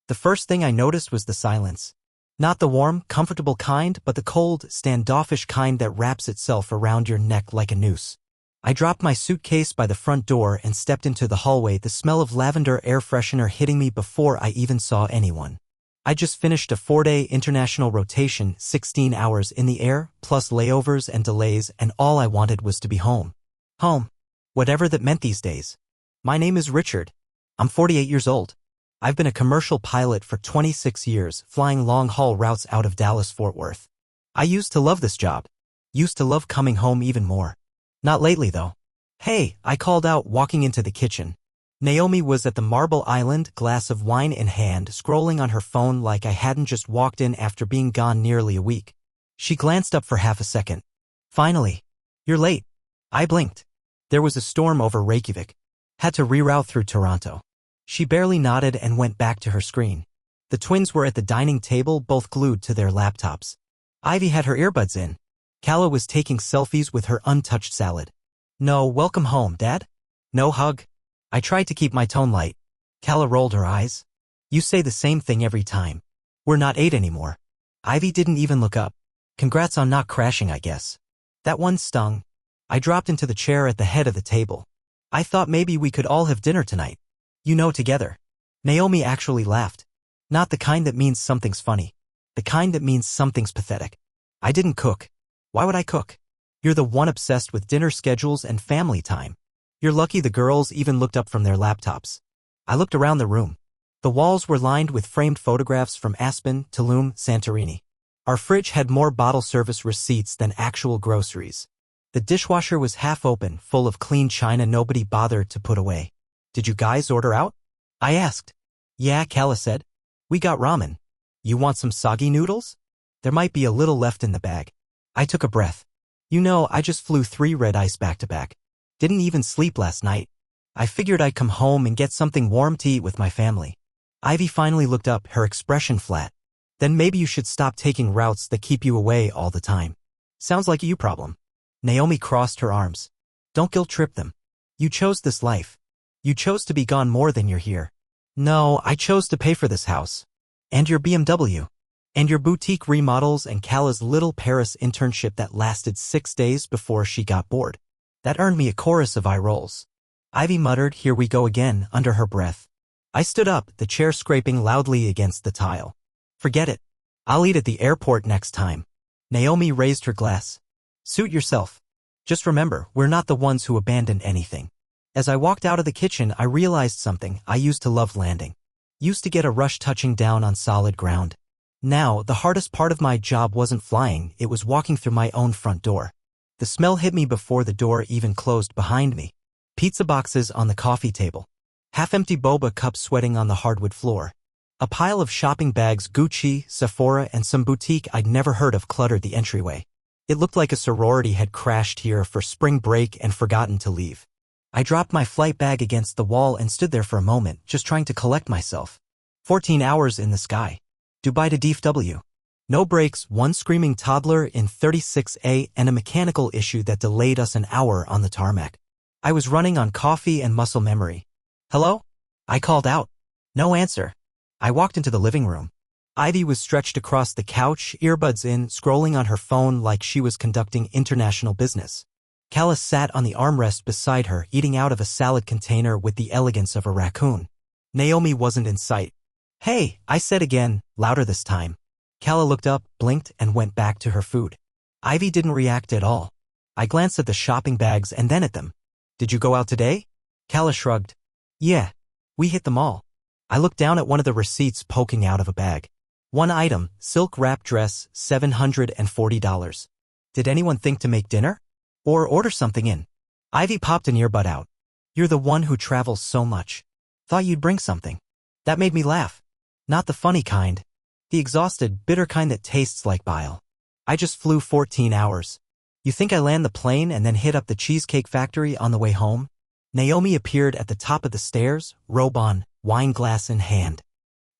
The first thing I noticed was the silence. Not the warm, comfortable kind, but the cold, standoffish kind that wraps itself around your neck like a noose. I dropped my suitcase by the front door and stepped into the hallway, the smell of lavender air freshener hitting me before I even saw anyone. I just finished a 4-day international rotation, 16 hours in the air, plus layovers and delays, and all I wanted was to be home. Home. Whatever that meant these days. My name is Richard. I'm 48 years old. I've been a commercial pilot for 26 years, flying long-haul routes out of Dallas-Fort Worth. I used to love this job. Used to love coming home even more. Not lately, though. Hey, I called out, walking into the kitchen. Naomi was at the Marble Island, glass of wine in hand, scrolling on her phone like I hadn't just walked in after being gone nearly a week. She glanced up for half a second. Finally. You're late. I blinked. There was a storm over Reykjavik. Had to reroute through Toronto. She barely nodded and went back to her screen. The twins were at the dining table, both glued to their laptops. Ivy had her earbuds in. Calla was taking selfies with her untouched salad. No, welcome home, Dad? No hug? I tried to keep my tone light. Calla rolled her eyes. You say the same thing every time. We're not 8 anymore. Ivy didn't even look up. Congrats on not crashing, I guess. That one stung. I dropped into the chair at the head of the table. I thought maybe we could all have dinner tonight. You know, together. Naomi actually laughed. Not the kind that means something's funny. The kind that means something's pathetic. I didn't cook. Why would I cook? You're the one obsessed with dinner schedules and family time. You're lucky the girls even looked up from their laptops. I looked around the room. The walls were lined with framed photographs from Aspen, Tulum, Santorini. Our fridge had more bottle service receipts than actual groceries. The dishwasher was half open, full of clean china nobody bothered to put away. Did you guys order out? I asked. Yeah, Calla said. We got ramen. You want some soggy noodles? There might be a little left in the bag. I took a breath. You know, I just flew 3 red eyes back-to-back. Didn't even sleep last night. I figured I'd come home and get something warm to eat with my family. Ivy finally looked up, her expression flat. Then maybe you should stop taking routes that keep you away all the time. Sounds like a you problem. Naomi crossed her arms. Don't guilt-trip them. You chose this life. You chose to be gone more than you're here. No, I chose to pay for this house. And your BMW. And your boutique remodels and Calla's little Paris internship that lasted 6 days before she got bored. That earned me a chorus of eye rolls. Ivy muttered, "Here we go again," under her breath. I stood up, the chair scraping loudly against the tile. Forget it. I'll eat at the airport next time. Naomi raised her glass. Suit yourself. Just remember, we're not the ones who abandoned anything. As I walked out of the kitchen, I realized something. I used to love landing. Used to get a rush touching down on solid ground. Now, the hardest part of my job wasn't flying, it was walking through my own front door. The smell hit me before the door even closed behind me. Pizza boxes on the coffee table. Half-empty boba cups sweating on the hardwood floor. A pile of shopping bags, Gucci, Sephora, and some boutique I'd never heard of cluttered the entryway. It looked like a sorority had crashed here for spring break and forgotten to leave. I dropped my flight bag against the wall and stood there for a moment, just trying to collect myself. 14 hours in the sky. Dubai to DFW. No breaks, one screaming toddler in 36A, and a mechanical issue that delayed us an hour on the tarmac. I was running on coffee and muscle memory. Hello? I called out. No answer. I walked into the living room. Ivy was stretched across the couch, earbuds in, scrolling on her phone like she was conducting international business. Calla sat on the armrest beside her, eating out of a salad container with the elegance of a raccoon. Naomi wasn't in sight. Hey, I said again, louder this time. Calla looked up, blinked, and went back to her food. Ivy didn't react at all. I glanced at the shopping bags and then at them. Did you go out today? Calla shrugged. Yeah. We hit the mall. I looked down at one of the receipts poking out of a bag. One item, silk wrap dress, $740. Did anyone think to make dinner? Or order something in? Ivy popped an earbud out. You're the one who travels so much. Thought you'd bring something. That made me laugh. Not the funny kind. The exhausted, bitter kind that tastes like bile. I just flew 14 hours. You think I land the plane and then hit up the Cheesecake Factory on the way home? Naomi appeared at the top of the stairs, robe on, wine glass in hand.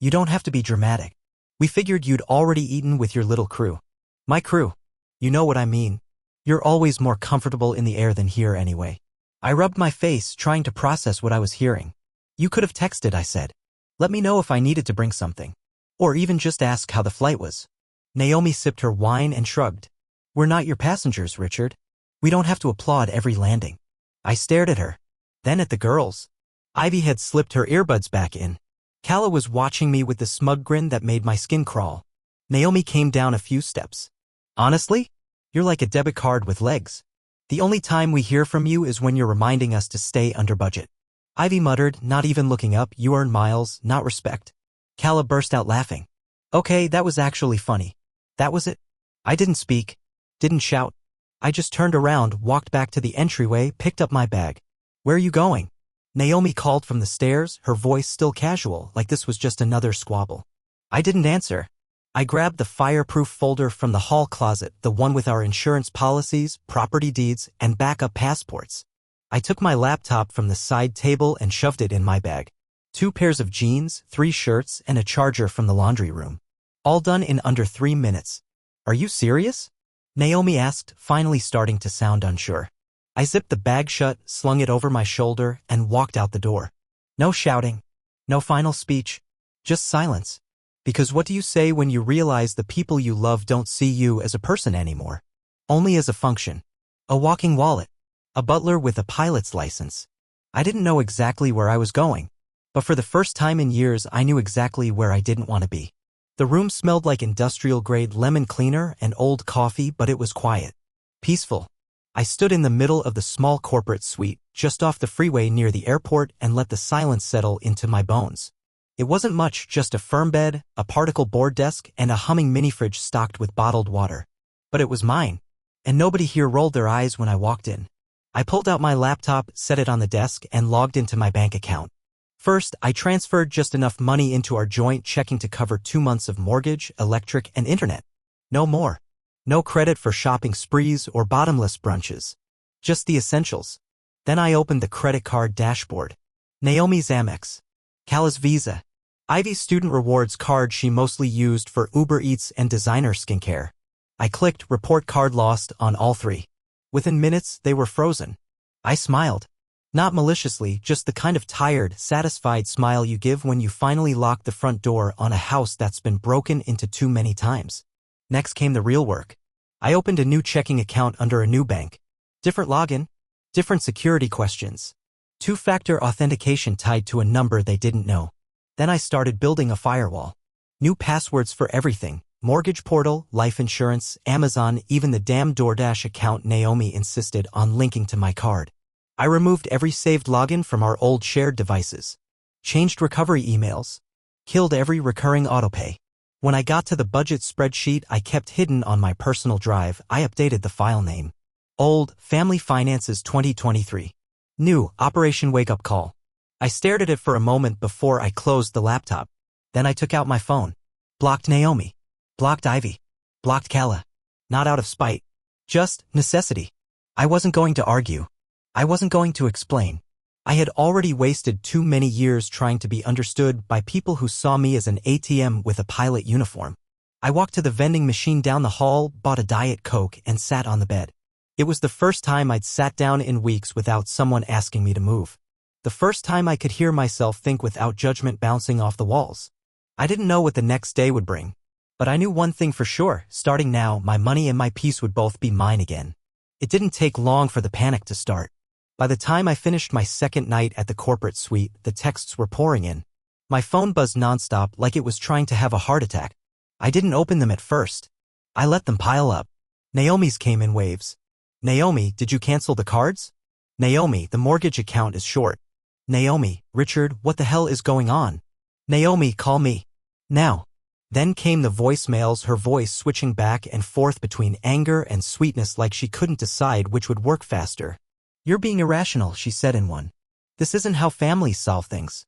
You don't have to be dramatic. We figured you'd already eaten with your little crew. My crew. You know what I mean. You're always more comfortable in the air than here anyway. I rubbed my face, trying to process what I was hearing. You could have texted, I said. Let me know if I needed to bring something. Or even just ask how the flight was. Naomi sipped her wine and shrugged. We're not your passengers, Richard. We don't have to applaud every landing. I stared at her. Then at the girls. Ivy had slipped her earbuds back in. Calla was watching me with the smug grin that made my skin crawl. Naomi came down a few steps. Honestly? You're like a debit card with legs. The only time we hear from you is when you're reminding us to stay under budget. Ivy muttered, not even looking up, you earn miles, not respect. Calla burst out laughing. Okay, that was actually funny. That was it. I didn't speak. Didn't shout. I just turned around, walked back to the entryway, picked up my bag. Where are you going? Naomi called from the stairs, her voice still casual, like this was just another squabble. I didn't answer. I grabbed the fireproof folder from the hall closet, the one with our insurance policies, property deeds, and backup passports. I took my laptop from the side table and shoved it in my bag. 2 pairs of jeans, 3 shirts, and a charger from the laundry room. All done in under 3 minutes. Are you serious? Naomi asked, finally starting to sound unsure. I zipped the bag shut, slung it over my shoulder, and walked out the door. No shouting. No final speech. Just silence. Because what do you say when you realize the people you love don't see you as a person anymore? Only as a function. A walking wallet. A butler with a pilot's license. I didn't know exactly where I was going. But for the first time in years, I knew exactly where I didn't want to be. The room smelled like industrial-grade lemon cleaner and old coffee, but it was quiet. Peaceful. I stood in the middle of the small corporate suite, just off the freeway near the airport, and let the silence settle into my bones. It wasn't much, just a firm bed, a particle board desk, and a humming mini-fridge stocked with bottled water. But it was mine. And nobody here rolled their eyes when I walked in. I pulled out my laptop, set it on the desk, and logged into my bank account. First, I transferred just enough money into our joint checking to cover 2 months of mortgage, electric, and internet. No more. No credit for shopping sprees or bottomless brunches. Just the essentials. Then I opened the credit card dashboard. Naomi's Amex. Calla's Visa. Ivy's student rewards card she mostly used for Uber Eats and designer skincare. I clicked report card lost on all 3. Within minutes, they were frozen. I smiled. Not maliciously, just the kind of tired, satisfied smile you give when you finally lock the front door on a house that's been broken into too many times. Next came the real work. I opened a new checking account under a new bank. Different login. Different security questions. 2-factor authentication tied to a number they didn't know. Then I started building a firewall. New passwords for everything. Mortgage portal, life insurance, Amazon, even the damn DoorDash account Naomi insisted on linking to my card. I removed every saved login from our old shared devices. Changed recovery emails. Killed every recurring autopay. When I got to the budget spreadsheet I kept hidden on my personal drive, I updated the file name. Old, Family Finances 2023. New, Operation Wake Up Call. I stared at it for a moment before I closed the laptop. Then I took out my phone. Blocked Naomi. Blocked Ivy. Blocked Calla. Not out of spite. Just necessity. I wasn't going to argue. I wasn't going to explain. I had already wasted too many years trying to be understood by people who saw me as an ATM with a pilot uniform. I walked to the vending machine down the hall, bought a Diet Coke, and sat on the bed. It was the first time I'd sat down in weeks without someone asking me to move. The first time I could hear myself think without judgment bouncing off the walls. I didn't know what the next day would bring. But I knew one thing for sure, starting now, my money and my peace would both be mine again. It didn't take long for the panic to start. By the time I finished my second night at the corporate suite, the texts were pouring in. My phone buzzed nonstop like it was trying to have a heart attack. I didn't open them at first. I let them pile up. Naomi's came in waves. Naomi, did you cancel the cards? Naomi, the mortgage account is short. Naomi, Richard, what the hell is going on? Naomi, call me. Now. Then came the voicemails, her voice switching back and forth between anger and sweetness like she couldn't decide which would work faster. You're being irrational, she said in one. This isn't how families solve things.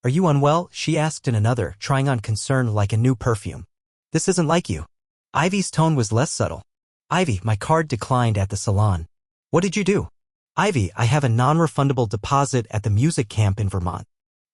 Are you unwell? She asked in another, trying on concern like a new perfume. This isn't like you. Ivy's tone was less subtle. Ivy, my card declined at the salon. What did you do? Ivy, I have a non-refundable deposit at the music camp in Vermont.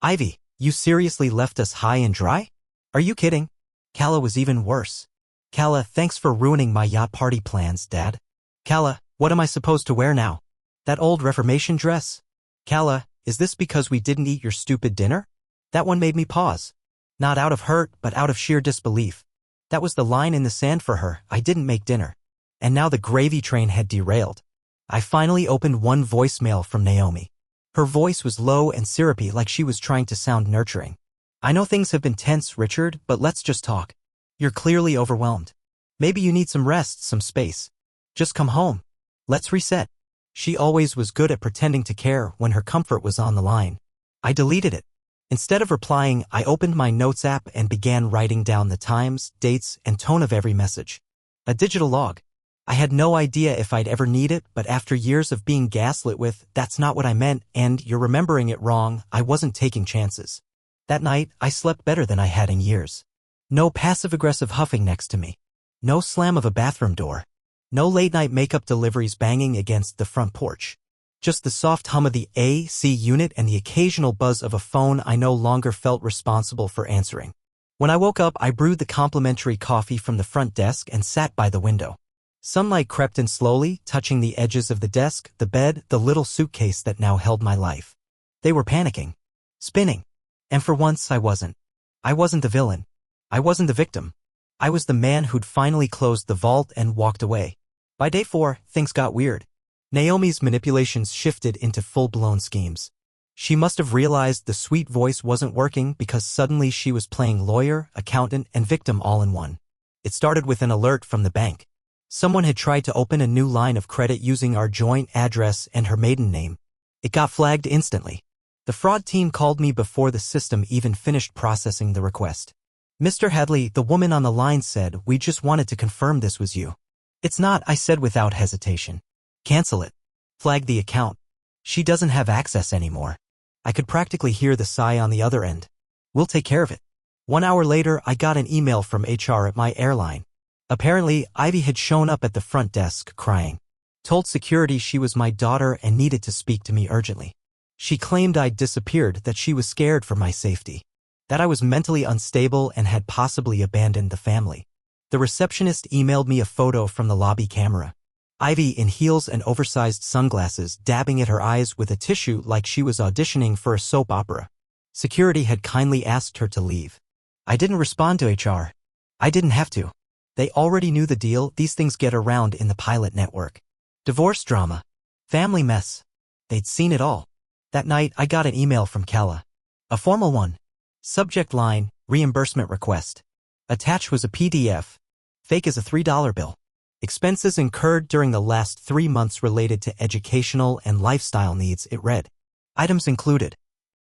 Ivy, you seriously left us high and dry? Are you kidding? Calla was even worse. Calla, thanks for ruining my yacht party plans, Dad. Calla, what am I supposed to wear now? That old Reformation dress? Calla, is this because we didn't eat your stupid dinner? That one made me pause. Not out of hurt, but out of sheer disbelief. That was the line in the sand for her. I didn't make dinner. And now the gravy train had derailed. I finally opened one voicemail from Naomi. Her voice was low and syrupy, like she was trying to sound nurturing. I know things have been tense, Richard, but let's just talk. You're clearly overwhelmed. Maybe you need some rest, some space. Just come home. Let's reset. She always was good at pretending to care when her comfort was on the line. I deleted it. Instead of replying, I opened my notes app and began writing down the times, dates, and tone of every message. A digital log. I had no idea if I'd ever need it, but after years of being gaslit with, "That's not what I meant," and "You're remembering it wrong," I wasn't taking chances. That night, I slept better than I had in years. No passive-aggressive huffing next to me. No slam of a bathroom door. No late-night makeup deliveries banging against the front porch. Just the soft hum of the AC unit and the occasional buzz of a phone I no longer felt responsible for answering. When I woke up, I brewed the complimentary coffee from the front desk and sat by the window. Sunlight crept in slowly, touching the edges of the desk, the bed, the little suitcase that now held my life. They were panicking. Spinning. And for once, I wasn't. I wasn't the villain. I wasn't the victim. I was the man who'd finally closed the vault and walked away. By day 4, things got weird. Naomi's manipulations shifted into full-blown schemes. She must have realized the sweet voice wasn't working because suddenly she was playing lawyer, accountant, and victim all in one. It started with an alert from the bank. Someone had tried to open a new line of credit using our joint address and her maiden name. It got flagged instantly. The fraud team called me before the system even finished processing the request. "Mr. Hadley," the woman on the line said, "we just wanted to confirm this was you." "It's not," I said without hesitation. "Cancel it. Flag the account. She doesn't have access anymore." I could practically hear the sigh on the other end. "We'll take care of it." 1 hour later, I got an email from HR at my airline. Apparently, Ivy had shown up at the front desk, crying. Told security she was my daughter and needed to speak to me urgently. She claimed I'd disappeared, that she was scared for my safety. That I was mentally unstable and had possibly abandoned the family. The receptionist emailed me a photo from the lobby camera. Ivy in heels and oversized sunglasses, dabbing at her eyes with a tissue like she was auditioning for a soap opera. Security had kindly asked her to leave. I didn't respond to HR. I didn't have to. They already knew the deal. These things get around in the pilot network. Divorce drama. Family mess. They'd seen it all. That night, I got an email from Kala. A formal one. Subject line, reimbursement request. Attached was a PDF. Fake as a $3 bill. Expenses incurred during the last 3 months related to educational and lifestyle needs, it read. Items included.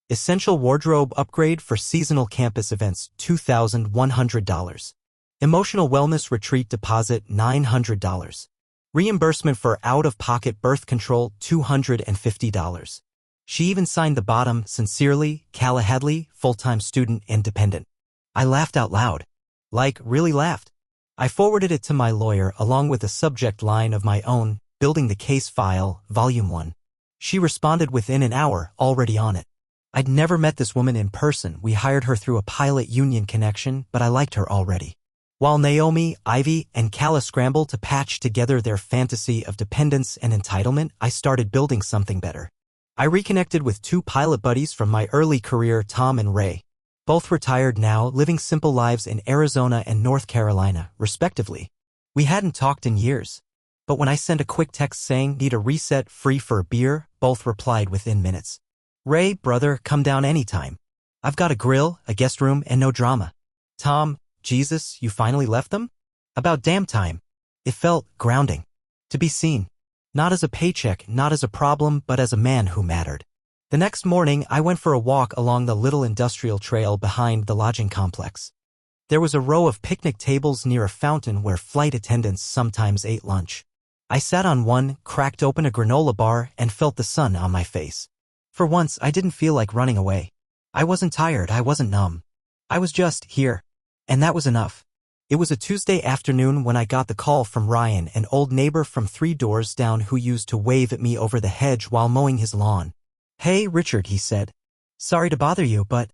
Essential wardrobe upgrade for seasonal campus events, $2,100. Emotional wellness retreat deposit, $900. Reimbursement for out-of-pocket birth control, $250. She even signed the bottom, "Sincerely, Kala Hadley, full-time student and dependent." I laughed out loud. Like, really laughed. I forwarded it to my lawyer along with a subject line of my own, "Building the Case File, Volume 1. She responded within an hour, already on it. I'd never met this woman in person. We hired her through a pilot union connection, but I liked her already. While Naomi, Ivy, and Kala scrambled to patch together their fantasy of dependence and entitlement, I started building something better. I reconnected with 2 pilot buddies from my early career, Tom and Ray. Both retired now, living simple lives in Arizona and North Carolina, respectively. We hadn't talked in years. But when I sent a quick text saying, "Need a reset, free for a beer," both replied within minutes. "Ray, brother, come down anytime. I've got a grill, a guest room, and no drama." Tom, "Jesus, you finally left them?" "About damn time." It felt grounding. To be seen. Not as a paycheck, not as a problem, but as a man who mattered. The next morning, I went for a walk along the little industrial trail behind the lodging complex. There was a row of picnic tables near a fountain where flight attendants sometimes ate lunch. I sat on one, cracked open a granola bar, and felt the sun on my face. For once, I didn't feel like running away. I wasn't tired, I wasn't numb. I was just here. And that was enough. It was a Tuesday afternoon when I got the call from Ryan, an old neighbor from 3 doors down who used to wave at me over the hedge while mowing his lawn. "Hey, Richard," he said. "Sorry to bother you, but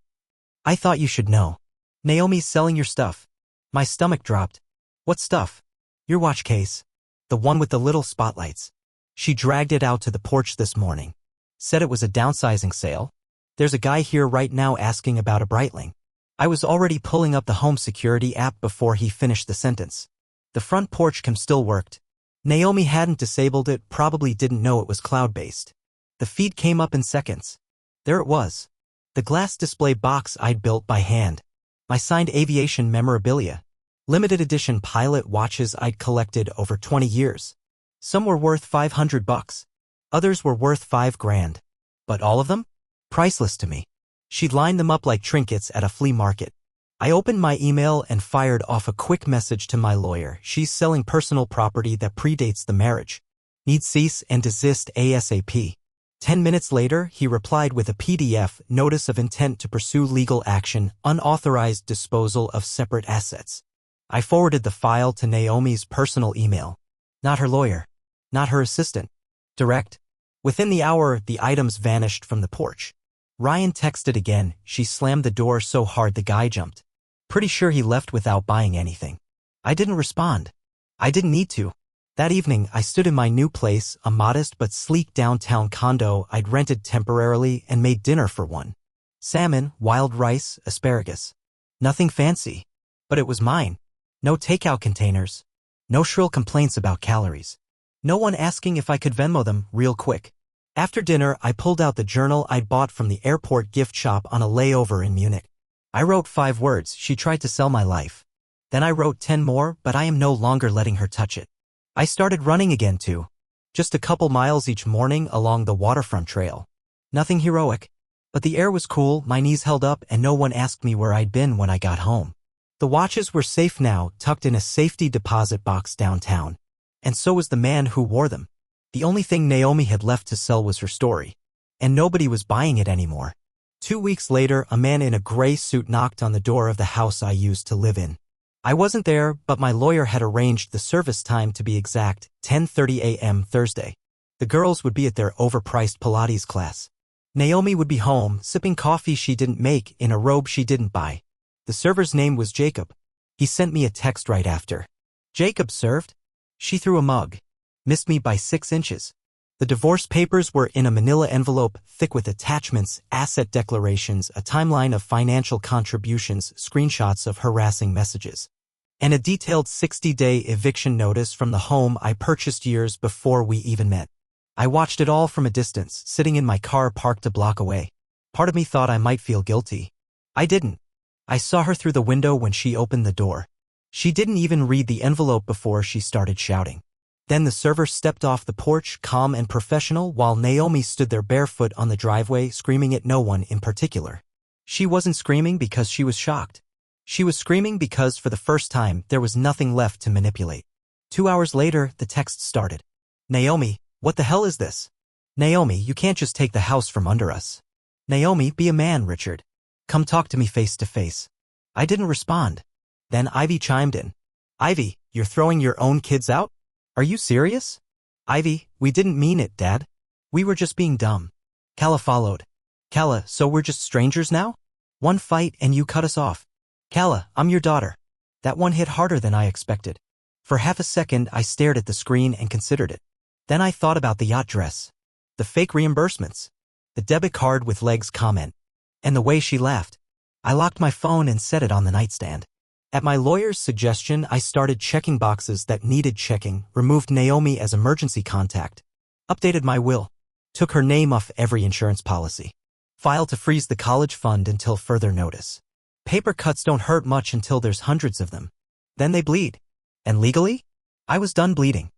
I thought you should know. Naomi's selling your stuff." My stomach dropped. "What stuff?" "Your watch case. The one with the little spotlights. She dragged it out to the porch this morning. Said it was a downsizing sale." There's a guy here right now asking about a Breitling. I was already pulling up the home security app before he finished the sentence. The front porch cam still worked. Naomi hadn't disabled it, probably didn't know it was cloud-based. The feed came up in seconds. There it was. The glass display box I'd built by hand. My signed aviation memorabilia. Limited edition pilot watches I'd collected over 20 years. Some were worth $500. Others were worth $5,000. But all of them? Priceless to me. She'd lined them up like trinkets at a flea market. I opened my email and fired off a quick message to my lawyer. She's selling personal property that predates the marriage. Need cease and desist ASAP. 10 minutes later, he replied with a PDF, notice of intent to pursue legal action, unauthorized disposal of separate assets. I forwarded the file to Naomi's personal email. Not her lawyer. Not her assistant. Direct. Within the hour, the items vanished from the porch. Ryan texted again. She slammed the door so hard the guy jumped. Pretty sure he left without buying anything. I didn't respond. I didn't need to. That evening, I stood in my new place, a modest but sleek downtown condo I'd rented temporarily, and made dinner for one. Salmon, wild rice, asparagus. Nothing fancy. But it was mine. No takeout containers. No shrill complaints about calories. No one asking if I could Venmo them real quick. After dinner, I pulled out the journal I'd bought from the airport gift shop on a layover in Munich. I wrote 5 words. She tried to sell my life. Then I wrote 10 more, but I am no longer letting her touch it. I started running again too. Just a couple miles each morning along the waterfront trail. Nothing heroic. But the air was cool, my knees held up, and no one asked me where I'd been when I got home. The watches were safe now, tucked in a safety deposit box downtown. And so was the man who wore them. The only thing Naomi had left to sell was her story. And nobody was buying it anymore. 2 weeks later, a man in a gray suit knocked on the door of the house I used to live in. I wasn't there, but my lawyer had arranged the service time to be exact, 10:30 a.m. Thursday. The girls would be at their overpriced Pilates class. Naomi would be home, sipping coffee she didn't make in a robe she didn't buy. The server's name was Jacob. He sent me a text right after. Jacob served? She threw a mug. Missed me by 6 inches. The divorce papers were in a manila envelope, thick with attachments, asset declarations, a timeline of financial contributions, screenshots of harassing messages, and a detailed 60-day eviction notice from the home I purchased years before we even met. I watched it all from a distance, sitting in my car parked a block away. Part of me thought I might feel guilty. I didn't. I saw her through the window when she opened the door. She didn't even read the envelope before she started shouting. Then the server stepped off the porch, calm and professional, while Naomi stood there barefoot on the driveway, screaming at no one in particular. She wasn't screaming because she was shocked. She was screaming because, for the first time, there was nothing left to manipulate. 2 hours later, the text started. Naomi, what the hell is this? Naomi, you can't just take the house from under us. Naomi, be a man, Richard. Come talk to me face to face. I didn't respond. Then Ivy chimed in. Ivy, you're throwing your own kids out? Are you serious? Ivy, we didn't mean it, Dad. We were just being dumb. Kala followed. Kala, so we're just strangers now? One fight and you cut us off. Kala, I'm your daughter. That one hit harder than I expected. For half a second, I stared at the screen and considered it. Then I thought about the yacht dress, the fake reimbursements, the debit card with legs comment, and the way she laughed. I locked my phone and set it on the nightstand. At my lawyer's suggestion, I started checking boxes that needed checking, removed Naomi as emergency contact, updated my will, took her name off every insurance policy, filed to freeze the college fund until further notice. Paper cuts don't hurt much until there's hundreds of them. Then they bleed. And legally? I was done bleeding.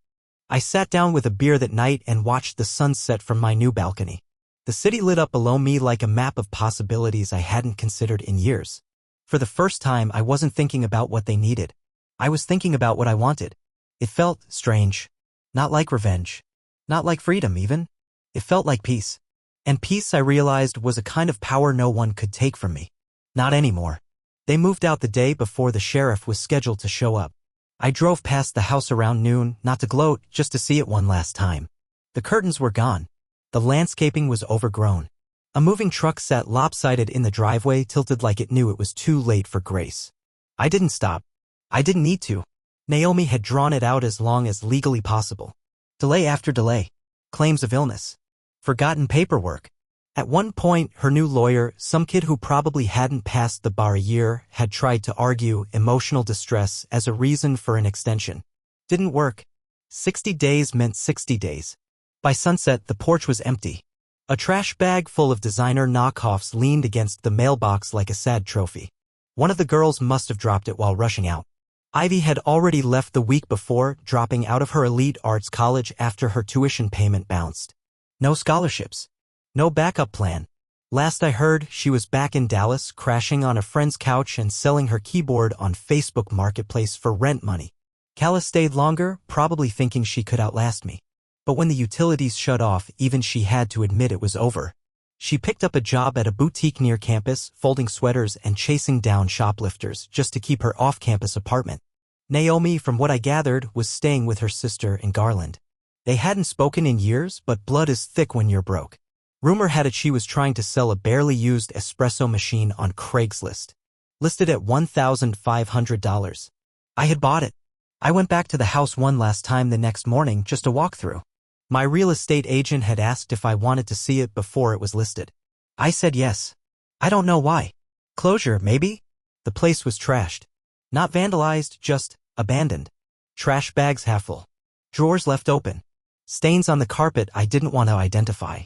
I sat down with a beer that night and watched the sunset from my new balcony. The city lit up below me like a map of possibilities I hadn't considered in years. For the first time, I wasn't thinking about what they needed. I was thinking about what I wanted. It felt strange. Not like revenge. Not like freedom, even. It felt like peace. And peace, I realized, was a kind of power no one could take from me. Not anymore. They moved out the day before the sheriff was scheduled to show up. I drove past the house around noon, not to gloat, just to see it one last time. The curtains were gone. The landscaping was overgrown. A moving truck sat lopsided in the driveway, tilted like it knew it was too late for grace. I didn't stop. I didn't need to. Naomi had drawn it out as long as legally possible. Delay after delay. Claims of illness. Forgotten paperwork. At one point, her new lawyer, some kid who probably hadn't passed the bar a year, had tried to argue emotional distress as a reason for an extension. Didn't work. 60 days meant 60 days. By sunset, the porch was empty. A trash bag full of designer knockoffs leaned against the mailbox like a sad trophy. One of the girls must have dropped it while rushing out. Ivy had already left the week before, dropping out of her elite arts college after her tuition payment bounced. No scholarships. No backup plan. Last I heard, she was back in Dallas, crashing on a friend's couch and selling her keyboard on Facebook Marketplace for rent money. Calla stayed longer, probably thinking she could outlast me. But when the utilities shut off, even she had to admit it was over. She picked up a job at a boutique near campus, folding sweaters and chasing down shoplifters just to keep her off-campus apartment. Naomi, from what I gathered, was staying with her sister in Garland. They hadn't spoken in years, but blood is thick when you're broke. Rumor had it she was trying to sell a barely used espresso machine on Craigslist. Listed at $1,500. I had bought it. I went back to the house one last time the next morning just to walk through. My real estate agent had asked if I wanted to see it before it was listed. I said yes. I don't know why. Closure, maybe? The place was trashed. Not vandalized, just abandoned. Trash bags half full. Drawers left open. Stains on the carpet I didn't want to identify.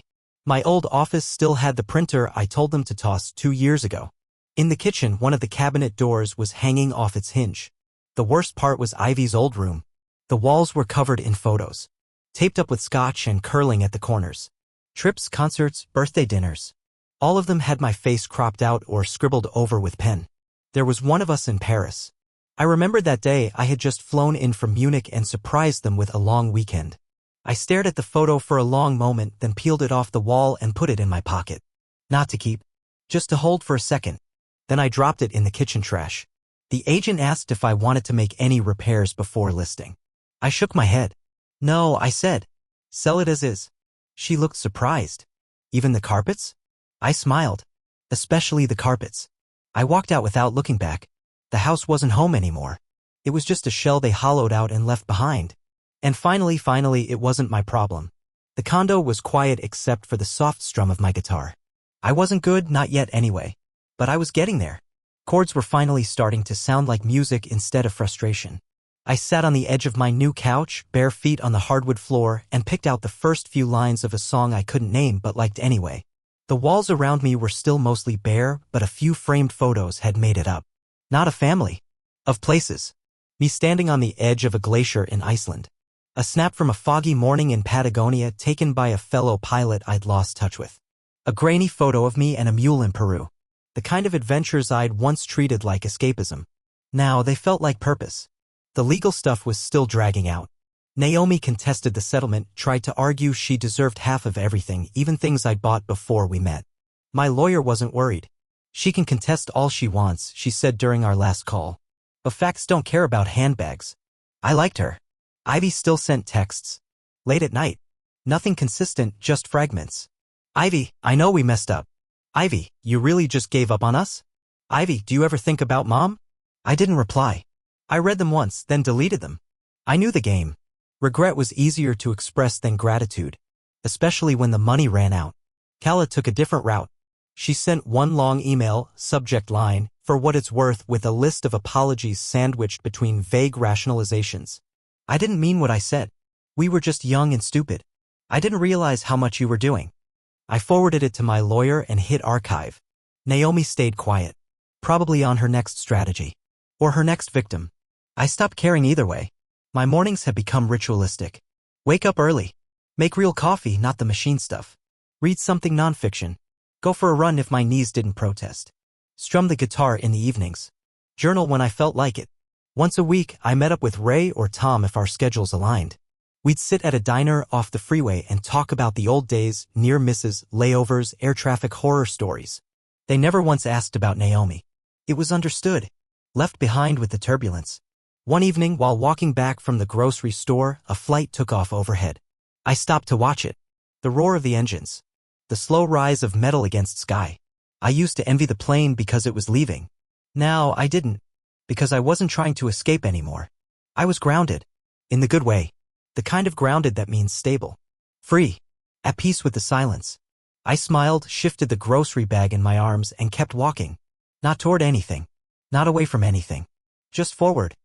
My old office still had the printer I told them to toss 2 years ago. In the kitchen, one of the cabinet doors was hanging off its hinge. The worst part was Ivy's old room. The walls were covered in photos. Taped up with scotch and curling at the corners. Trips, concerts, birthday dinners. All of them had my face cropped out or scribbled over with pen. There was one of us in Paris. I remembered that day I had just flown in from Munich and surprised them with a long weekend. I stared at the photo for a long moment, then peeled it off the wall and put it in my pocket. Not to keep. Just to hold for a second. Then I dropped it in the kitchen trash. The agent asked if I wanted to make any repairs before listing. I shook my head. No, I said. Sell it as is. She looked surprised. Even the carpets? I smiled. Especially the carpets. I walked out without looking back. The house wasn't home anymore. It was just a shell they hollowed out and left behind. And finally, it wasn't my problem. The condo was quiet except for the soft strum of my guitar. I wasn't good, not yet anyway. But I was getting there. Chords were finally starting to sound like music instead of frustration. I sat on the edge of my new couch, bare feet on the hardwood floor, and picked out the first few lines of a song I couldn't name but liked anyway. The walls around me were still mostly bare, but a few framed photos had made it up. Not a family. Of places. Me standing on the edge of a glacier in Iceland. A snap from a foggy morning in Patagonia taken by a fellow pilot I'd lost touch with. A grainy photo of me and a mule in Peru. The kind of adventures I'd once treated like escapism. Now they felt like purpose. The legal stuff was still dragging out. Naomi contested the settlement, tried to argue she deserved half of everything, even things I'd bought before we met. My lawyer wasn't worried. She can contest all she wants, she said during our last call. But facts don't care about handbags. I liked her. Ivy still sent texts. Late at night. Nothing consistent, just fragments. Ivy, I know we messed up. Ivy, you really just gave up on us? Ivy, do you ever think about Mom? I didn't reply. I read them once, then deleted them. I knew the game. Regret was easier to express than gratitude. Especially when the money ran out. Calla took a different route. She sent one long email, subject line, for what it's worth, with a list of apologies sandwiched between vague rationalizations. I didn't mean what I said. We were just young and stupid. I didn't realize how much you were doing. I forwarded it to my lawyer and hit archive. Naomi stayed quiet. Probably on her next strategy. Or her next victim. I stopped caring either way. My mornings had become ritualistic. Wake up early. Make real coffee, not the machine stuff. Read something nonfiction. Go for a run if my knees didn't protest. Strum the guitar in the evenings. Journal when I felt like it. Once a week, I met up with Ray or Tom if our schedules aligned. We'd sit at a diner off the freeway and talk about the old days, near misses, layovers, air traffic horror stories. They never once asked about Naomi. It was understood. Left behind with the turbulence. One evening, while walking back from the grocery store, a flight took off overhead. I stopped to watch it. The roar of the engines. The slow rise of metal against sky. I used to envy the plane because it was leaving. Now I didn't. Because I wasn't trying to escape anymore. I was grounded. In the good way. The kind of grounded that means stable. Free. At peace with the silence. I smiled, shifted the grocery bag in my arms, and kept walking. Not toward anything. Not away from anything. Just forward.